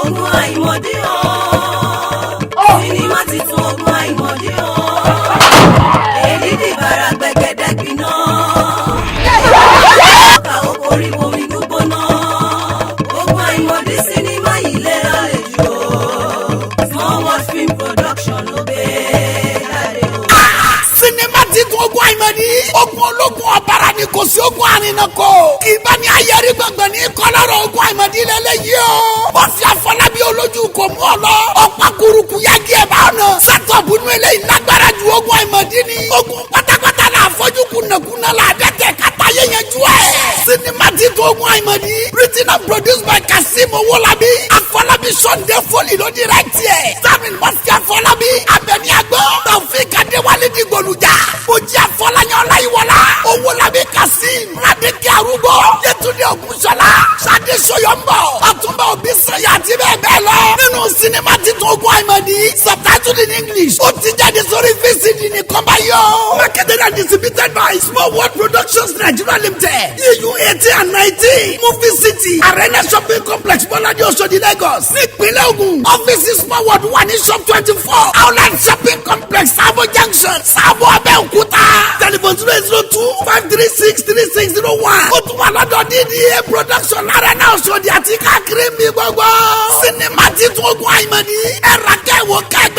ogun àìmọ̀dí o. Sinimá titun ogun àìmọ̀dí o. Èyí di bàrà gbẹ̀gẹ̀dẹ̀ gbiná. Ọkà oko rí bomi gbígbóná. Ogun àìmọ̀dí sinimá yìí lé lálejò. Small World Film Production ló gbé jáde o. Sinimá titun ogun àìmọ̀dí. Ogun ológun ọ̀bàrà ni kò sí ogun àrìnàkò. Kì í bá ní ayẹrí gbọ̀ngbọ̀n ní kọ́lọ́rọ̀ ogun àìmọ̀dí lẹ́lẹ́yìí o. Bọ́sì Afọlábí olójú kò mú ọ lọ. Ọ̀pá kuruku yagi ẹ̀ bá ọ̀nà. Sátọ̀bù nú eléyìí lágbára ju ogun àìmọ̀dí ni. Ogun pátápátá la fojú kunàkunà la dẹ́tẹ̀ kata yẹnyẹn ju ẹ̀. Sinimá titun ogun àìmọ̀dí. Written and produced by Kasim Owolabi. Afọlábí Sunday Foley ló direct yẹ. Samuel Bọ́sì Afọlábí. Abẹ́ni Agbọ́. Taofik Adéwálé Dìgbòlùjà. Bójí Afọláyàn Ọláyíwọlá. Owolabi Kasim. Radeke Arúgbó. Yétúndé Ògúnṣọlá. Ṣadé Ṣóyọ̀mbọ̀. Ọ̀túnba Òbí Sanya àti bẹ́ẹ̀ bẹ́ẹ̀ lọ. Nínú sinimá titun ogun àìmọ̀dí. Subtitled in English. Ó ti jáde sórí VCD nìkan báyọ̀. Marketed and distributed by Small World Productions Nigeria Limited. EU 18 and 19. Movie City. Arena Shopping Complex Bọ́ládé Oṣòdì Lagos. Nípínlẹ̀ Ògùn. Ọ́fíìsì Small World wà ní shop 24. Outlet Shopping Complex Sabo Junction. Sabo Abẹ́òkúta. Telephone 002-536-3601. Ó tún wà lọ́dọ̀ DDA Production Arena Oṣòdì àti káàkiri mi gbogbo. Sinimá titun ogun àìmọ̀dí. Ẹ̀rọ akẹ́wò kẹ́gbẹ́.